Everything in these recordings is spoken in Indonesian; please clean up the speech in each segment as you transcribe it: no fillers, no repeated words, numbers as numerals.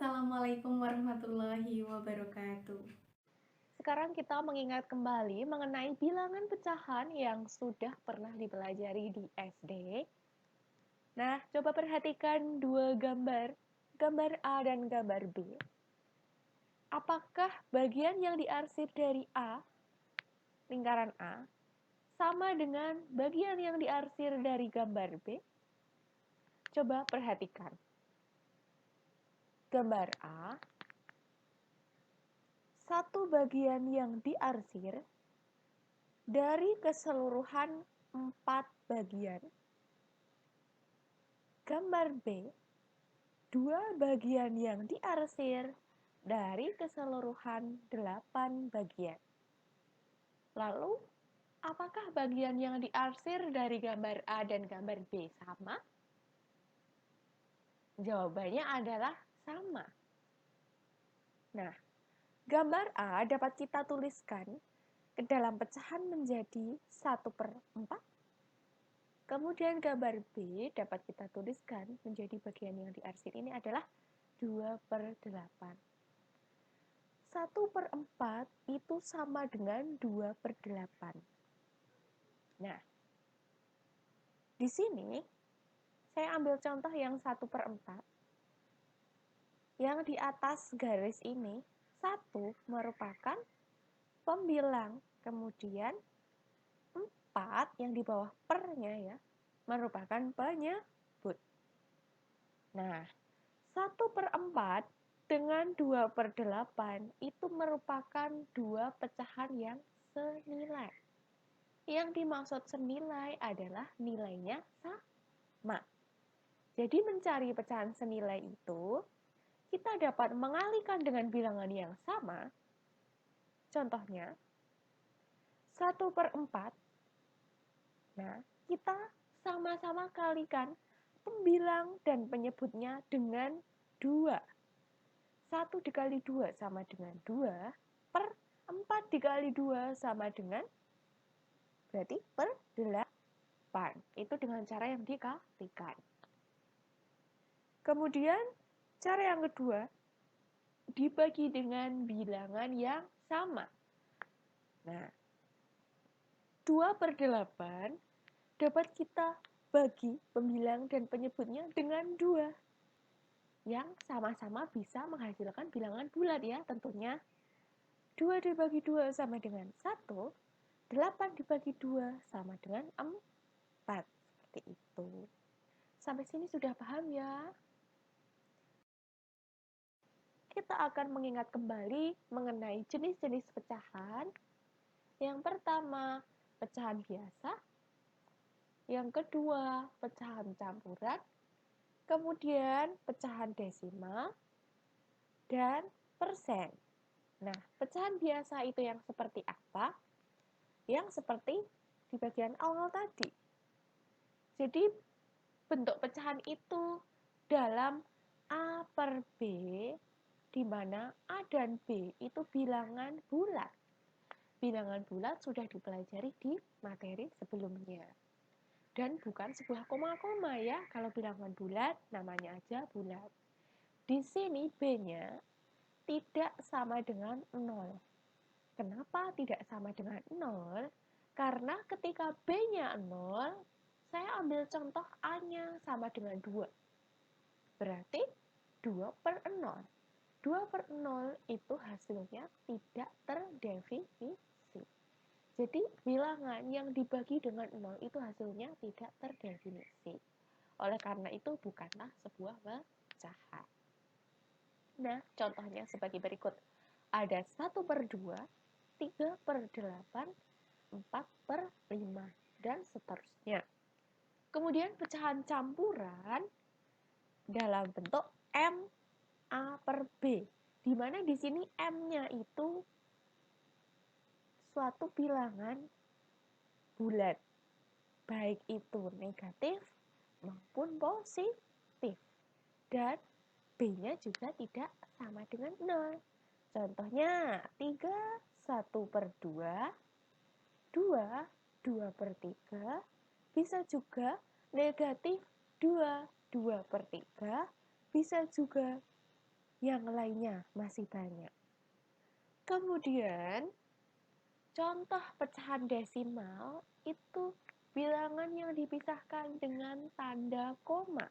Assalamualaikum warahmatullahi wabarakatuh. Sekarang kita mengingat kembali mengenai bilangan pecahan yang sudah pernah dipelajari di SD. Nah, coba perhatikan dua gambar, gambar A dan gambar B. Apakah bagian yang diarsir dari A, lingkaran A, sama dengan bagian yang diarsir dari gambar B? Coba perhatikan. Gambar A, satu bagian yang diarsir dari keseluruhan 4 bagian. Gambar B, dua bagian yang diarsir dari keseluruhan 8 bagian. Lalu, apakah bagian yang diarsir dari gambar A dan gambar B sama? Jawabannya adalah sama. Nah, gambar A dapat kita tuliskan ke dalam pecahan menjadi 1/4. Kemudian gambar B dapat kita tuliskan menjadi bagian yang diarsir ini adalah 2/8. 1/4 itu sama dengan 2/8. Nah, di sini saya ambil contoh yang 1/4. Yang di atas garis ini, 1 merupakan pembilang, kemudian 4 yang di bawah pernya ya, merupakan penyebut. Nah, 1/4 dengan 2/8 itu merupakan dua pecahan yang senilai. Yang dimaksud senilai adalah nilainya sama. Jadi mencari pecahan senilai itu, kita dapat mengalihkan dengan bilangan yang sama. Contohnya, 1/4. Nah, kita sama-sama kalikan pembilang dan penyebutnya dengan 2. 1 dikali 2 sama dengan 2, per 4 dikali 2 sama dengan, berarti per 8. Itu dengan cara yang dikalikan. Kemudian, cara yang kedua, dibagi dengan bilangan yang sama. Nah, 2/8 dapat kita bagi pembilang dan penyebutnya dengan 2. Yang sama-sama bisa menghasilkan bilangan bulat ya tentunya. 2 dibagi 2 sama dengan 1, 8 dibagi 2 sama dengan 4. Seperti itu. Sampai sini sudah paham ya? Kita akan mengingat kembali mengenai jenis-jenis pecahan. Yang pertama, pecahan biasa. Yang kedua, pecahan campuran. Kemudian, pecahan desimal. Dan persen. Nah, pecahan biasa itu yang seperti apa? Yang seperti di bagian awal tadi. Jadi, bentuk pecahan itu dalam A per B, di mana A dan B itu bilangan bulat. Bilangan bulat sudah dipelajari di materi sebelumnya. Dan bukan sebuah koma-koma ya, kalau bilangan bulat namanya aja bulat. Di sini B-nya tidak sama dengan 0. Kenapa tidak sama dengan 0? Karena ketika B-nya 0, saya ambil contoh A-nya sama dengan 2. Berarti 2/0. 2/0 itu hasilnya tidak terdefinisi. Jadi bilangan yang dibagi dengan 0 itu hasilnya tidak terdefinisi. Oleh karena itu bukanlah sebuah pecahan. Nah, contohnya sebagai berikut. Ada 1/2, 3/8, 4/5, dan seterusnya. Kemudian pecahan campuran dalam bentuk M A per B, di mana di sini M-nya itu suatu bilangan bulat, baik itu negatif maupun positif. Dan B-nya juga tidak sama dengan 0. Contohnya 3, 1/2, 2, 2/3, bisa juga negatif 2, 2/3, bisa juga yang lainnya masih banyak. Kemudian, contoh pecahan desimal itu bilangan yang dipisahkan dengan tanda koma.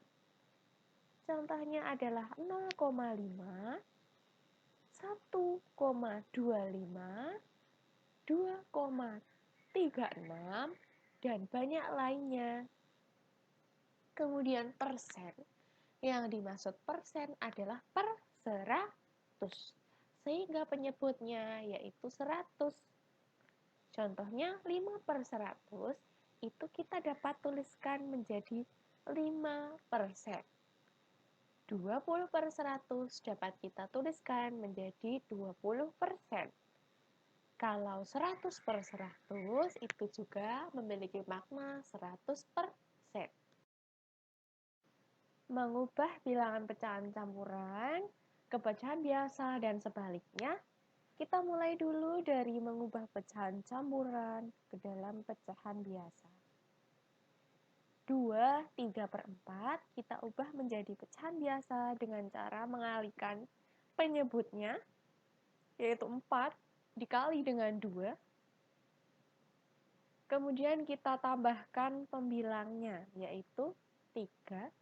Contohnya adalah 0,5, 1,25, 2,36, dan banyak lainnya. Kemudian persen. Yang dimaksud persen adalah per 100. Sehingga penyebutnya yaitu 100. Contohnya 5/100 itu kita dapat tuliskan menjadi 5%. 20/100 dapat kita tuliskan menjadi 20%. Kalau 100/100 itu juga memiliki makna 100%. Mengubah bilangan pecahan campuran ke pecahan biasa dan sebaliknya, kita mulai dulu dari mengubah pecahan campuran ke dalam pecahan biasa. 2/3/4 kita ubah menjadi pecahan biasa dengan cara mengalihkan penyebutnya, yaitu 4 dikali dengan 2. Kemudian kita tambahkan pembilangnya, yaitu 3.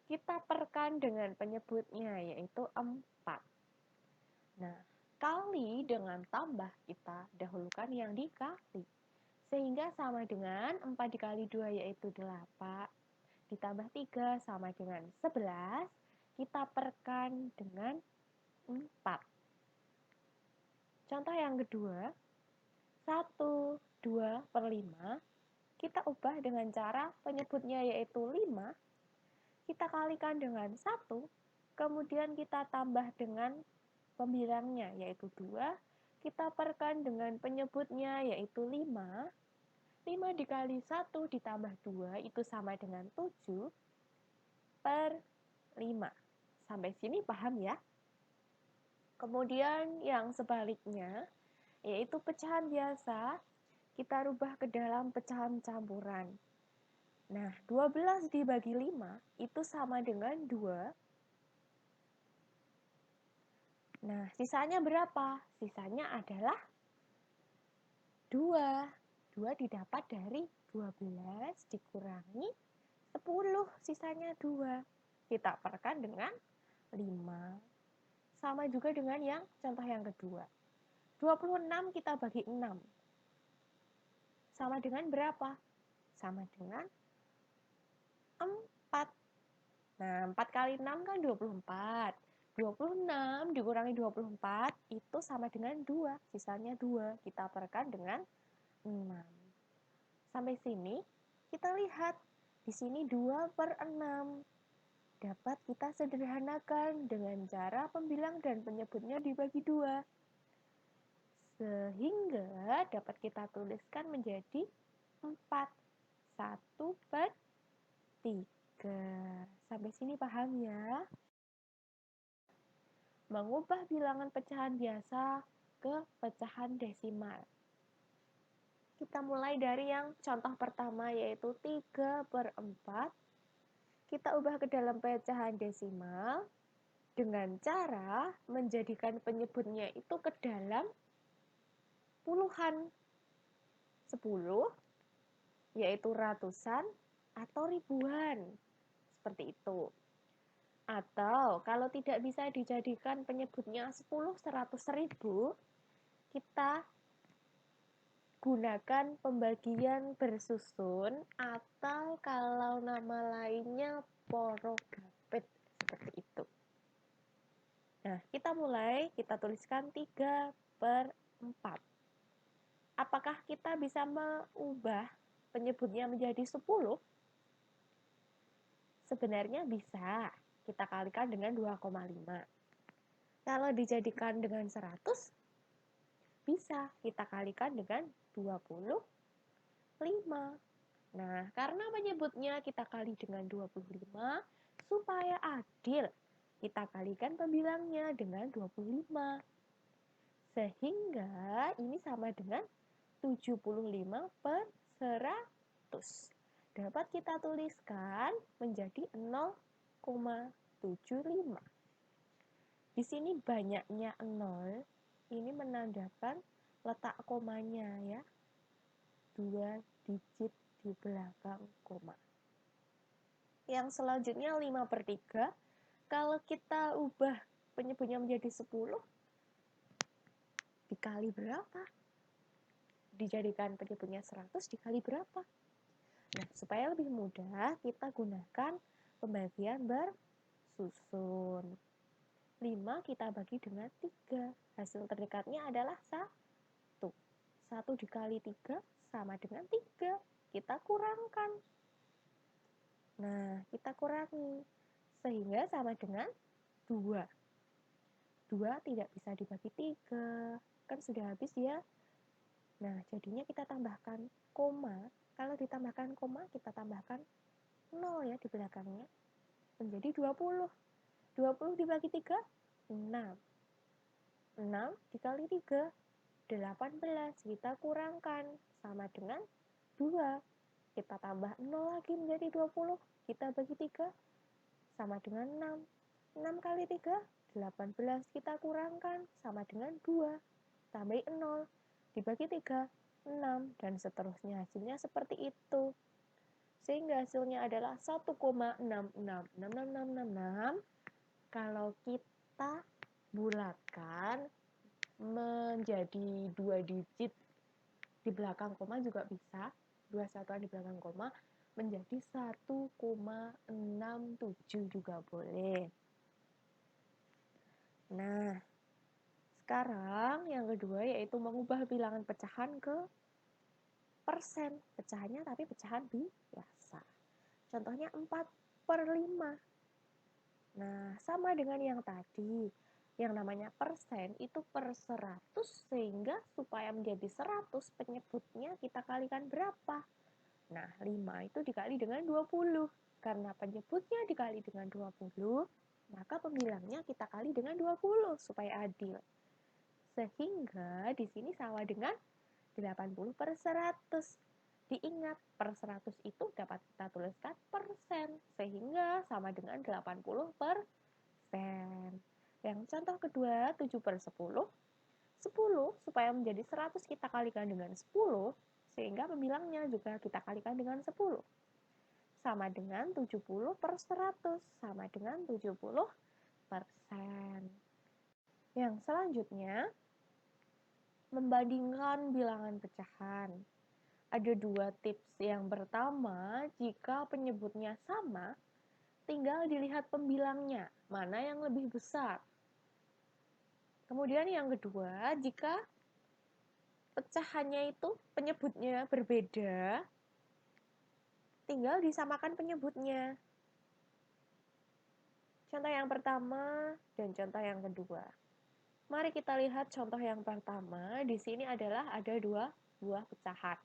Kita perkan dengan penyebutnya, yaitu 4. Nah, kali dengan tambah kita dahulukan yang dikali. Sehingga sama dengan 4 dikali 2 yaitu 8. Ditambah 3 sama dengan 11. Kita perkan dengan 4. Contoh yang kedua, 1/2/5. Kita ubah dengan cara penyebutnya yaitu 5. Kita kalikan dengan 1. Kemudian kita tambah dengan pembilangnya yaitu 2. Kita perkan dengan penyebutnya yaitu 5. 5 dikali 1 ditambah 2 itu sama dengan 7/5. Sampai sini paham ya? Kemudian yang sebaliknya, yaitu pecahan biasa, kita rubah ke dalam pecahan campuran. Nah, 12 dibagi 5 itu sama dengan 2. Nah, sisanya berapa? Sisanya adalah 2. 2 didapat dari 12 dikurangi 10, sisanya 2. Kita perkan dengan 5. Sama juga dengan yang contoh yang kedua. 26 kita bagi 6. Sama dengan berapa? Sama dengan 4. Nah, 4 kali 6 kan 24. 26 dikurangi 24 itu sama dengan 2. Sisanya 2. Kita perkan dengan 6. Sampai sini kita lihat di sini 2/6. Dapat kita sederhanakan dengan cara pembilang dan penyebutnya dibagi 2. Sehingga dapat kita tuliskan menjadi 4. 1/3. Sampai sini paham ya? Mengubah bilangan pecahan biasa ke pecahan desimal. Kita mulai dari yang contoh pertama yaitu 3/4. Kita ubah ke dalam pecahan desimal dengan cara menjadikan penyebutnya itu ke dalam puluhan. 10 yaitu ratusan atau ribuan. Seperti itu. Atau kalau tidak bisa dijadikan penyebutnya 10, 100, 1000, kita gunakan pembagian bersusun atau kalau nama lainnya porogapit seperti itu. Nah, kita mulai, kita tuliskan 3/4. Apakah kita bisa mengubah penyebutnya menjadi 10? Sebenarnya bisa. Kita kalikan dengan 2,5. Kalau dijadikan dengan 100, bisa kita kalikan dengan 25. Nah, karena menyebutnya kita kali dengan 25, supaya adil, kita kalikan pembilangnya dengan 25. Sehingga ini sama dengan 75/100. Dapat kita tuliskan menjadi 0,75. Di sini banyaknya 0, ini menandakan letak komanya ya. 2 digit di belakang koma. Yang selanjutnya 5/3. Kalau kita ubah penyebutnya menjadi 10, dikali berapa? Dijadikan penyebutnya 100 dikali berapa? Nah, supaya lebih mudah, kita gunakan pembagian bersusun. 5 kita bagi dengan 3. Hasil terdekatnya adalah 1. 1 dikali 3 sama dengan 3. Kita kurangkan. Nah, kita kurangi. Sehingga sama dengan 2. 2 tidak bisa dibagi 3. Kan sudah habis ya. Nah, jadinya kita tambahkan koma. Kalau ditambahkan koma, kita tambahkan 0 ya di belakangnya. Menjadi 20. 20 dibagi 3, 6. 6 dikali 3, 18. Kita kurangkan. Sama dengan 2. Kita tambah 0 lagi menjadi 20. Kita bagi 3, sama dengan 6. 6 kali 3, 18. Kita kurangkan. Sama dengan 2. Tambah 0. Dibagi 3, 6, dan seterusnya. Hasilnya seperti itu. Sehingga hasilnya adalah 1,666666. Kalau kita bulatkan menjadi 2 digit di belakang koma juga bisa. 2 satuan di belakang koma menjadi 1,67 juga boleh. Nah, sekarang yang kedua yaitu mengubah bilangan pecahan ke persen. Pecahannya tapi pecahan biasa. Contohnya 4/5. Nah, sama dengan yang tadi. Yang namanya persen itu per 100, sehingga supaya menjadi 100 penyebutnya kita kalikan berapa? Nah, 5 itu dikali dengan 20. Karena penyebutnya dikali dengan 20, maka pembilangnya kita kali dengan 20 supaya adil. Sehingga di sini sama dengan 80/100. Diingat, per 100 itu dapat kita tuliskan persen, sehingga sama dengan 80%. Yang contoh kedua, 7/10. 10 supaya menjadi 100 kita kalikan dengan 10, sehingga pembilangnya juga kita kalikan dengan 10. Sama dengan 70/100, sama dengan 70%. Yang selanjutnya, membandingkan bilangan pecahan. Ada 2 tips. Yang pertama, jika penyebutnya sama, tinggal dilihat pembilangnya, mana yang lebih besar. Kemudian yang kedua, jika pecahannya itu penyebutnya berbeda, tinggal disamakan penyebutnya. Contoh yang pertama dan contoh yang kedua. Mari kita lihat contoh yang pertama. Di sini adalah ada 2 buah pecahan.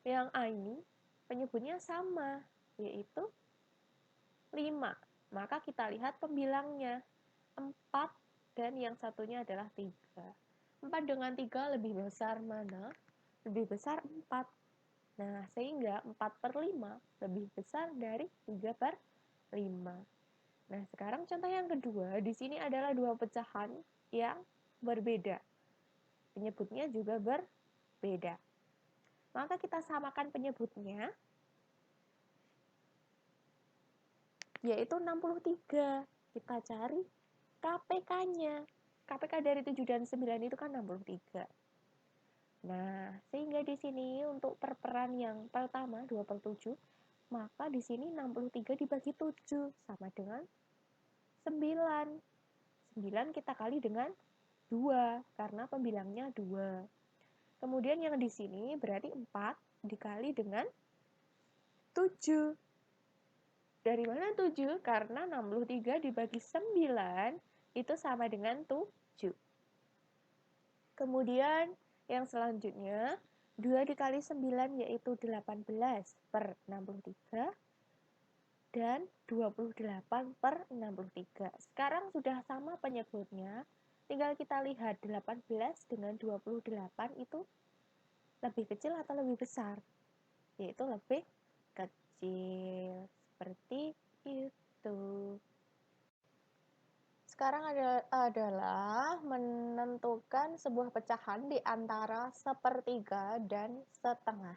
Yang A ini penyebutnya sama, yaitu 5. Maka kita lihat pembilangnya 4 dan yang satunya adalah 3. 4 dengan 3 lebih besar mana? Lebih besar 4. Nah, sehingga 4/5 lebih besar dari 3/5. Nah, sekarang contoh yang kedua, di sini adalah 2 pecahan yang berbeda. Penyebutnya juga berbeda. Maka kita samakan penyebutnya, yaitu 63. Kita cari KPK-nya. KPK dari 7 dan 9 itu kan 63. Nah, sehingga di sini untuk perperan yang pertama 2/7, maka di sini 63 dibagi 7 sama dengan 9. 9 kita kali dengan 2 karena pembilangnya 2. Kemudian yang di sini berarti 4 dikali dengan 7. Dari mana 7? Karena 63 dibagi 9 itu sama dengan 7. Kemudian yang selanjutnya 2 dikali 9 yaitu 18/63 dan 28/63. Sekarang sudah sama penyebutnya, tinggal kita lihat 18 dengan 28 itu lebih kecil atau lebih besar? Yaitu lebih kecil. Seperti itu. sekarang adalah menentukan sebuah pecahan di antara sepertiga dan setengah.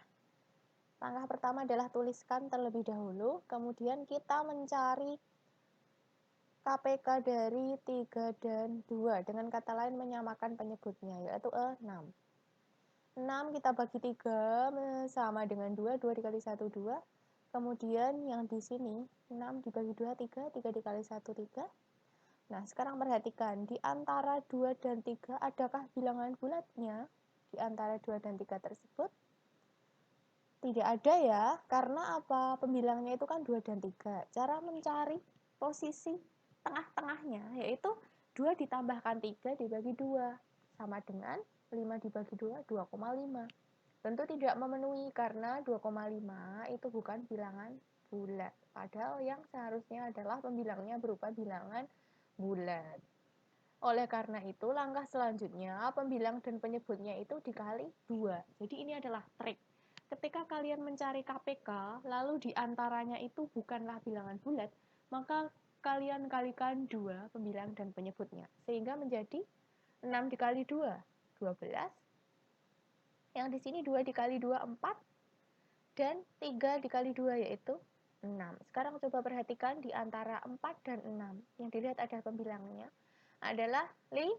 Langkah pertama adalah tuliskan terlebih dahulu, kemudian kita mencari KPK dari 3 dan 2, dengan kata lain menyamakan penyebutnya, yaitu 6. 6 kita bagi 3 sama dengan 2, 2 dikali 1, 2. Kemudian yang di sini 6 dibagi 2, 3, 3 dikali 1, 3. Nah, sekarang perhatikan, di antara 2 dan 3 adakah bilangan bulatnya? Di antara 2 dan 3 tersebut tidak ada ya, karena apa? Pembilangnya itu kan 2 dan 3. Cara mencari posisi tengah-tengahnya yaitu 2 ditambahkan 3 dibagi 2 sama dengan 5 dibagi 2, 2,5. Tentu tidak memenuhi karena 2,5 itu bukan bilangan bulat. Padahal yang seharusnya adalah pembilangnya berupa bilangan bulat. Oleh karena itu, langkah selanjutnya pembilang dan penyebutnya itu dikali 2. Jadi ini adalah trik. Ketika kalian mencari KPK, lalu diantaranya itu bukanlah bilangan bulat, maka kalian kalikan 2 pembilang dan penyebutnya. Sehingga menjadi 6 dikali 2, 12. Yang di sini 2 dikali 2, 4. Dan 3 dikali 2 yaitu 6. Sekarang coba perhatikan di antara 4 dan 6. Yang dilihat ada pembilangnya adalah 5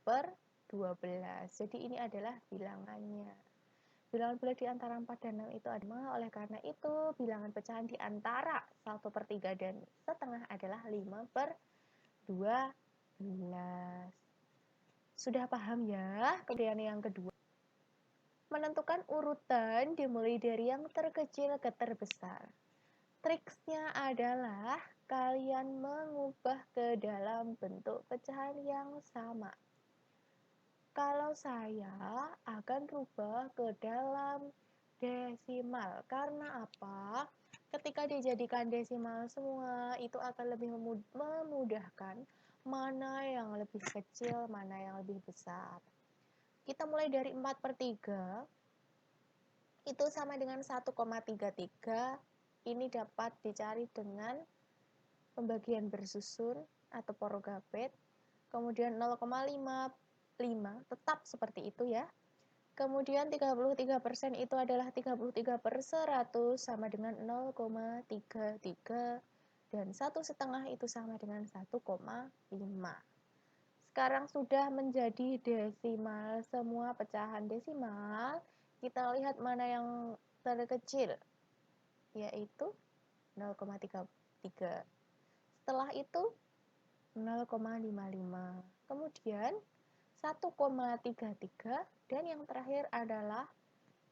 per 12. Jadi ini adalah bilangannya. Bilangan bulat di antara 4 dan 6 itu ada. Oleh karena itu, bilangan pecahan di antara 1/3 dan setengah adalah 5 per 12. Sudah paham ya? Kemudian yang kedua, menentukan urutan dimulai dari yang terkecil ke terbesar. Triksnya adalah kalian mengubah ke dalam bentuk pecahan yang sama. Kalau saya akan rubah ke dalam desimal. Karena apa? Ketika dijadikan desimal semua, itu akan lebih memudahkan mana yang lebih kecil, mana yang lebih besar. Kita mulai dari 4/3. Itu sama dengan 1,33. Ini dapat dicari dengan pembagian bersusun atau porogapet. Kemudian 0,55 tetap seperti itu ya. Kemudian 33% itu adalah 33/100 sama dengan 0,33. Dan 1/2 itu sama dengan 1,5. Sekarang sudah menjadi desimal semua pecahan desimal. Kita lihat mana yang terkecil, yaitu 0,33. Setelah itu 0,55. Kemudian 1,33 dan yang terakhir adalah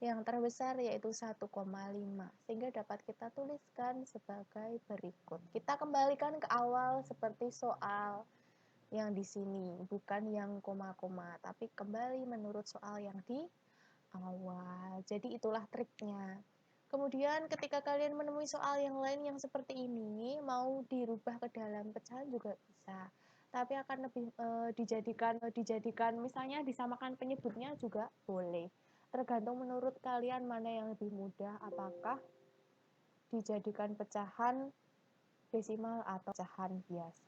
yang terbesar yaitu 1,5. Sehingga dapat kita tuliskan sebagai berikut. Kita kembalikan ke awal seperti soal yang di sini, bukan yang koma-koma, tapi kembali menurut soal yang di awal. Jadi itulah triknya. Kemudian ketika kalian menemui soal yang lain yang seperti ini, mau dirubah ke dalam pecahan juga bisa. Tapi akan lebih dijadikan misalnya disamakan penyebutnya juga boleh. Tergantung menurut kalian mana yang lebih mudah, apakah dijadikan pecahan desimal atau pecahan biasa.